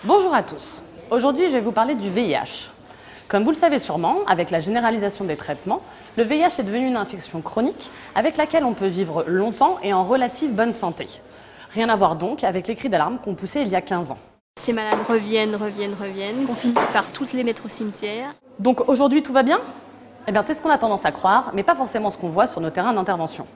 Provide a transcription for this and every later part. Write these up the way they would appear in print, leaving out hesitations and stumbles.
Bonjour à tous. Aujourd'hui, je vais vous parler du VIH. Comme vous le savez sûrement, avec la généralisation des traitements, le VIH est devenu une infection chronique avec laquelle on peut vivre longtemps et en relative bonne santé. Rien à voir donc avec les cris d'alarme qu'on poussait il y a 15 ans. Ces malades reviennent, qu'on finit par toutes les mettre au cimetière. Donc aujourd'hui, tout va bien? Eh bien, c'est ce qu'on a tendance à croire, mais pas forcément ce qu'on voit sur nos terrains d'intervention.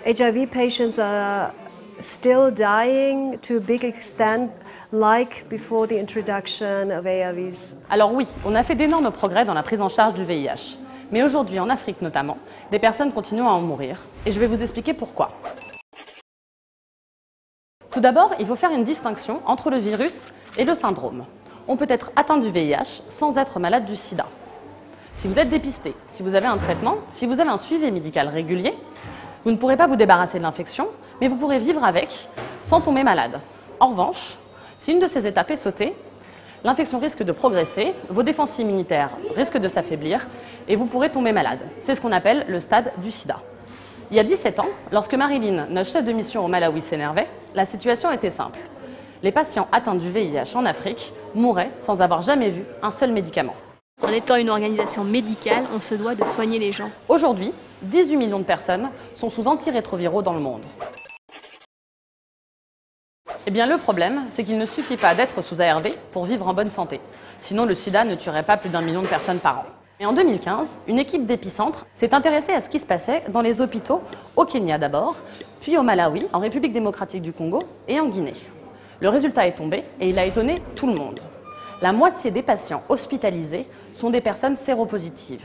HIV patients are still dying to a big extent, like before the introduction of ARVs. Alors oui, on a fait d'énormes progrès dans la prise en charge du VIH. Mais aujourd'hui, en Afrique notamment, des personnes continuent à en mourir. Et je vais vous expliquer pourquoi. Tout d'abord, il faut faire une distinction entre le virus et le syndrome. On peut être atteint du VIH sans être malade du sida. Si vous êtes dépisté, si vous avez un traitement, si vous avez un suivi médical régulier, vous ne pourrez pas vous débarrasser de l'infection, mais vous pourrez vivre avec sans tomber malade. En revanche, si une de ces étapes est sautée, l'infection risque de progresser, vos défenses immunitaires risquent de s'affaiblir et vous pourrez tomber malade. C'est ce qu'on appelle le stade du sida. Il y a 17 ans, lorsque Marilyn, notre chef de mission au Malawi, s'énervait, la situation était simple. Les patients atteints du VIH en Afrique mouraient sans avoir jamais vu un seul médicament. En étant une organisation médicale, on se doit de soigner les gens. Aujourd'hui, 18 millions de personnes sont sous antirétroviraux dans le monde. Eh bien, le problème, c'est qu'il ne suffit pas d'être sous ARV pour vivre en bonne santé. Sinon, le sida ne tuerait pas plus d'1 million de personnes par an. Et en 2015, une équipe d'épicentre s'est intéressée à ce qui se passait dans les hôpitaux, au Kenya d'abord, puis au Malawi, en République démocratique du Congo et en Guinée. Le résultat est tombé et il a étonné tout le monde. La moitié des patients hospitalisés sont des personnes séropositives.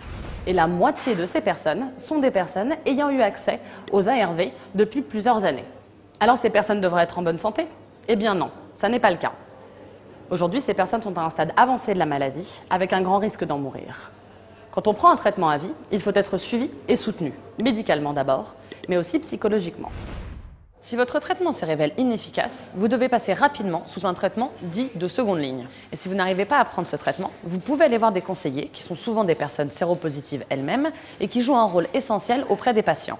Et la moitié de ces personnes sont des personnes ayant eu accès aux ARV depuis plusieurs années. Alors ces personnes devraient être en bonne santé? Eh bien non, ça n'est pas le cas. Aujourd'hui, ces personnes sont à un stade avancé de la maladie, avec un grand risque d'en mourir. Quand on prend un traitement à vie, il faut être suivi et soutenu, médicalement d'abord, mais aussi psychologiquement. Si votre traitement se révèle inefficace, vous devez passer rapidement sous un traitement dit de seconde ligne. Et si vous n'arrivez pas à prendre ce traitement, vous pouvez aller voir des conseillers, qui sont souvent des personnes séropositives elles-mêmes, et qui jouent un rôle essentiel auprès des patients.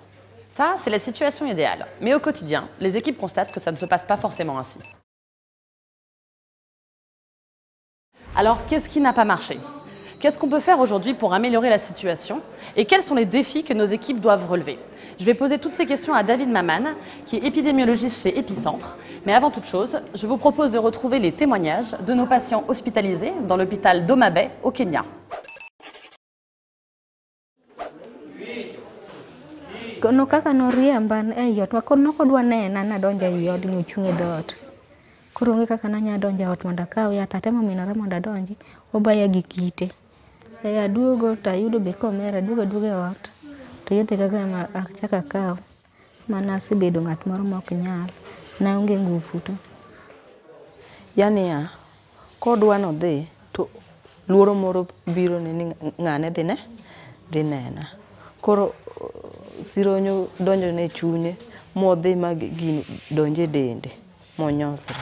Ça, c'est la situation idéale. Mais au quotidien, les équipes constatent que ça ne se passe pas forcément ainsi. Alors, qu'est-ce qui n'a pas marché? Qu'est-ce qu'on peut faire aujourd'hui pour améliorer la situation? Et quels sont les défis que nos équipes doivent relever? Je vais poser toutes ces questions à David Maman, qui est épidémiologiste chez Epicentre. Mais avant toute chose, je vous propose de retrouver les témoignages de nos patients hospitalisés dans l'hôpital d'Homa Bay au Kenya. No kaka noriemba e ot makoro nokodwa nena nadonjo ei od nochung' e dhoot. Koro onge kaka nanya donjo e ot mondo akaw yath, atemo minore mondo adonji, obaya gi kite. Aduogo to ayudo be komera, aduogo e ot, to yedhe kaka ema achako akaw. Mana asebedo ng'at moro ma ok nyal, naonge ngufu to. Yani kodwa nodhi to luoro moro biro ni ng'ane dhi nena. Koro sironyo donjo ne chunye modhi ma gini donjo e dende monyosre.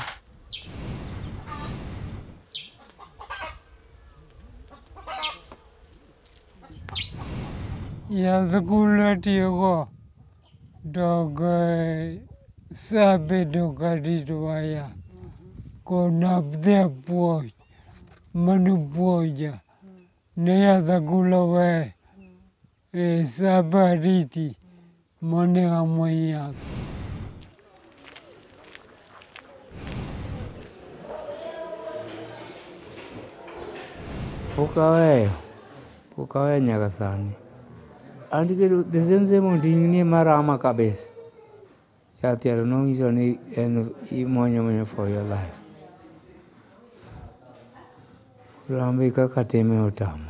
Yadh kula tiyogo dog sabedo karito waya konap dhi apuoch manopuoja ne yadh kula we sabariti monego moyath. Pok aweyo nyaka sani. An the same onding'ni marama kabisa. Yath yaro nong'iso ni en imonyo for your life. Rambi kaka time otamo.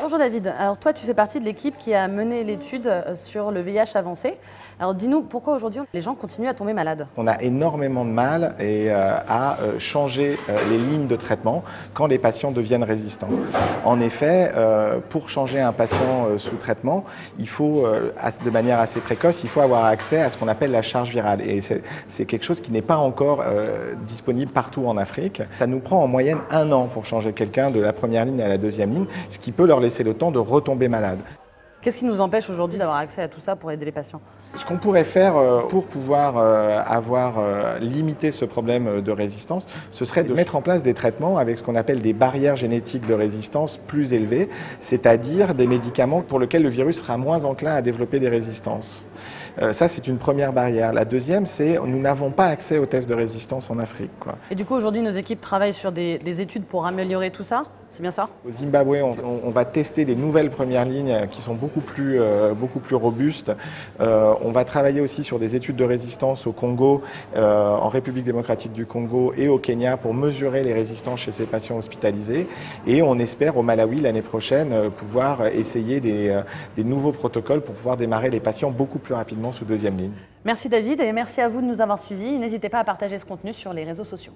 Bonjour David, alors toi tu fais partie de l'équipe qui a mené l'étude sur le VIH avancé. Alors dis-nous pourquoi aujourd'hui les gens continuent à tomber malades? On a énormément de mal à changer les lignes de traitement quand les patients deviennent résistants. En effet, pour changer un patient sous traitement, il faut, de manière assez précoce, il faut avoir accès à ce qu'on appelle la charge virale. Et c'est quelque chose qui n'est pas encore disponible partout en Afrique. Ça nous prend en moyenne 1 an pour changer quelqu'un de la première ligne à la deuxième ligne, ce qui peut leur laisser le temps de retomber malade. Qu'est-ce qui nous empêche aujourd'hui d'avoir accès à tout ça pour aider les patients? Ce qu'on pourrait faire pour pouvoir limité ce problème de résistance, ce serait de mettre en place des traitements avec ce qu'on appelle des barrières génétiques de résistance plus élevées, c'est-à-dire des médicaments pour lesquels le virus sera moins enclin à développer des résistances. Ça, c'est une première barrière. La deuxième, c'est que nous n'avons pas accès aux tests de résistance en Afrique, quoi. Et du coup, aujourd'hui, nos équipes travaillent sur des études pour améliorer tout ça? C'est bien ça? Au Zimbabwe, on va tester des nouvelles premières lignes qui sont beaucoup plus robustes. On va travailler aussi sur des études de résistance au Congo, en République démocratique du Congo et au Kenya pour mesurer les résistances chez ces patients hospitalisés. Et on espère au Malawi l'année prochaine pouvoir essayer des nouveaux protocoles pour pouvoir démarrer les patients beaucoup plus rapidement sous deuxième ligne. Merci David et merci à vous de nous avoir suivis. N'hésitez pas à partager ce contenu sur les réseaux sociaux.